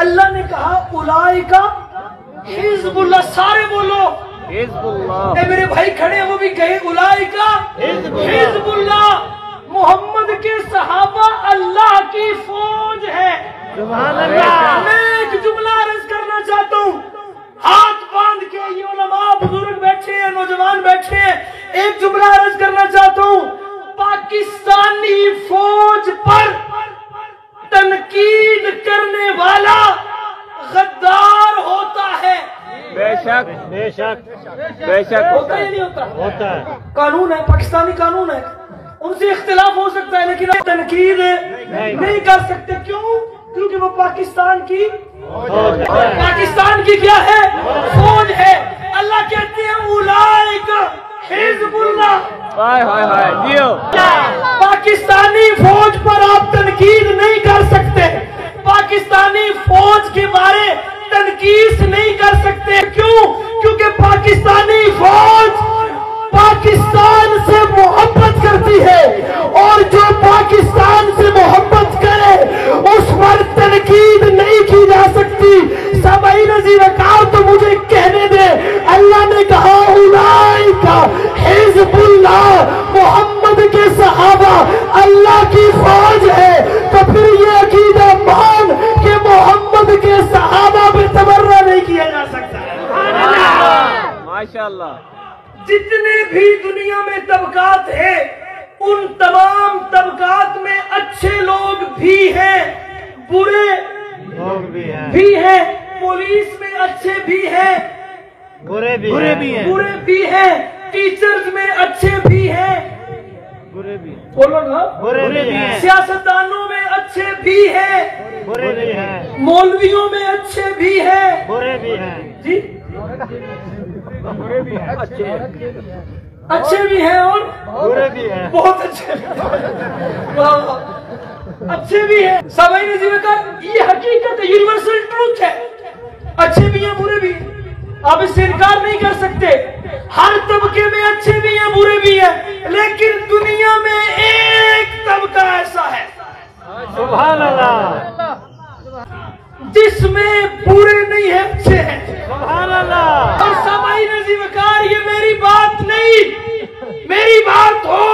اللہ نے کہا اولئک حزب اللہ، سارے بولو حزب اللہ۔ اے میرے بھائی کھڑے ہیں وہ بھی کہے اولئک حزب اللہ، محمد کے صحابہ اللہ کی فوج ہے۔ سبحان اللہ۔ میں ایک جملہ عرض کرنا چاہتا ہوں، ہاتھ باندھ کے یہ علماء بزرگ بیٹھے ہیں، نوجوان بیٹھے ہیں، ایک جملہ عرض کرنا چاہتا ہوں، پاکستانی فوج پر تنقید کرنے والا غدار ہوتا ہے۔ بے شک بے شک بے شک ہوتا ہے یا نہیں ہوتا؟ ہوتا ہے۔ قانون ہے، پاکستانی قانون ہے، ان سے اختلاف ہو سکتا ہے لیکن آپ تنقید نہیں کر سکتے۔ کیوں؟ کیونکہ وہ پاکستان کی کیا ہے؟ فوج ہے۔ اللہ کہتے ہیں اولئک حزب اللہ، ہائے ہائے ہائے دیو۔ پاکستانی فوج پر آپ تنقید نہیں کر سکتے، پاکستانی فوج کے بارے تنقید نہیں کر سکتے۔ کیوں؟ کیونکہ پاکستانی فوج پاکستان سے محبت کرتی ہے، اور جو پاکستان سے محبت کرے اس پر تنقید نہیں کی جا سکتی۔ سامعین عزیز کہا تو مجھے کہنے دے، اللہ نے کہا اولئک حزب اللہ، محمد کے صحابہ اللہ کی فوج ہے، تو پھر یہ عقیدہ مان کہ محمد کے صحابہ پہ تبرہ نہیں کیا جا سکتا۔ ماشاءاللہ۔ جتنے بھی دنیا میں طبقات ہیں ان تمام طبقات میں اچھے لوگ بھی ہیں، برے بھی ہیں، پولیس میں اچھے بھی ہیں، برے بھی ہیں، ٹیچرز میں اچھے بھی ہیں، بولو نا، سیاستدانوں میں اچھے بھی ہیں، مولویوں میں اچھے بھی ہیں، جی اچھے بھی ہیں اور بہت اچھے اچھے بھی ہیں۔ سامعین عزیز کا یہ حقیقت ہے، یونیورسل ٹروتھ ہے، اچھے بھی ہیں برے بھی ہیں، آپ اس سے انکار نہیں کر سکتے۔ ہر طبقے میں اچھے بھی ہیں برے بھی ہیں، لیکن دنیا میں ایک طبقہ ایسا ہے سبحان اللہ جس میں برے نہیں ہیں، اچھے ہیں۔ سبحان اللہ۔ اور سامعین عزیز وقار یہ میری بات نہیں، میری بات ہو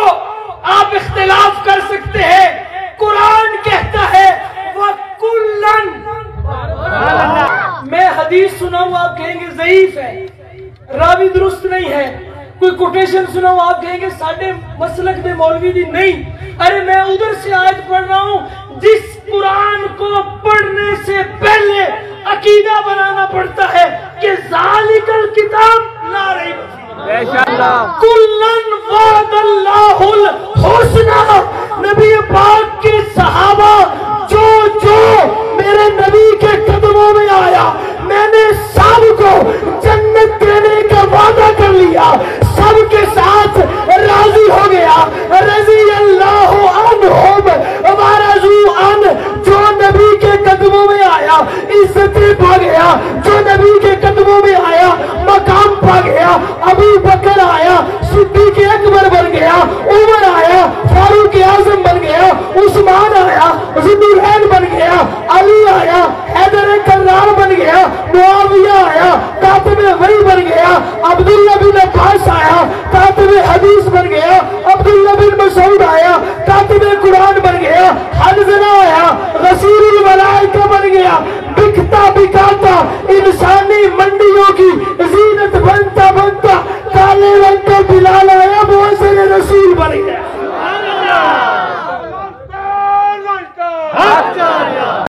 آپ اختلاف کر سکتے ہیں، قرآن کہتا ہے وَكُلًّا۔ میں حدیث سناؤں آپ کہیں گے ضعیف ہے، راوی درست نہیں ہے، کوئی کوٹیشن سناؤں آپ کہیں گے ساڑھے مسلک میں مولوی دی نہیں۔ ارے میں ادھر سے آیت پڑھ رہا ہوں جس قرآن کو پڑھنے سے پہلے عقیدہ بنانا پڑتا ہے کہ ذالک الکتاب لا ریب فیہ کلن وعد اللہ الحسنى۔ نبی پاک کے صحابہ جو میرے نبی کے قدموں میں آیا، میں نے سب کو جنت دینے کا وعدہ کر لیا، سب کے ساتھ راضی ہو گیا۔ رضی اللہ عنہم ورضوا عنہ، جو نبی کے قدموں میں آیا عزتیں پا گیا، جو نبی کے قدموں میں آیا مقام پا گیا۔ ابو بکر آیا صدیق اکبر بن گیا، عمر آیا فاروق اعظم بن گیا، عثمان آیا ذوالنورین بن گیا، علی آیا حیدر کرار بن گیا، معاویہ آیا کاتب وحی بن گیا، عبداللہ بن عباس آیا کاتب حدیث بن گیا، عبداللہ بن مسعود آیا کاتب قرآن بن گیا، حنظلہ آیا غسیل الملائکہ بن گیا، بکتا بکاتا انسانی منڈیوں کی زینت بنتا بنتا کالے رنگ کا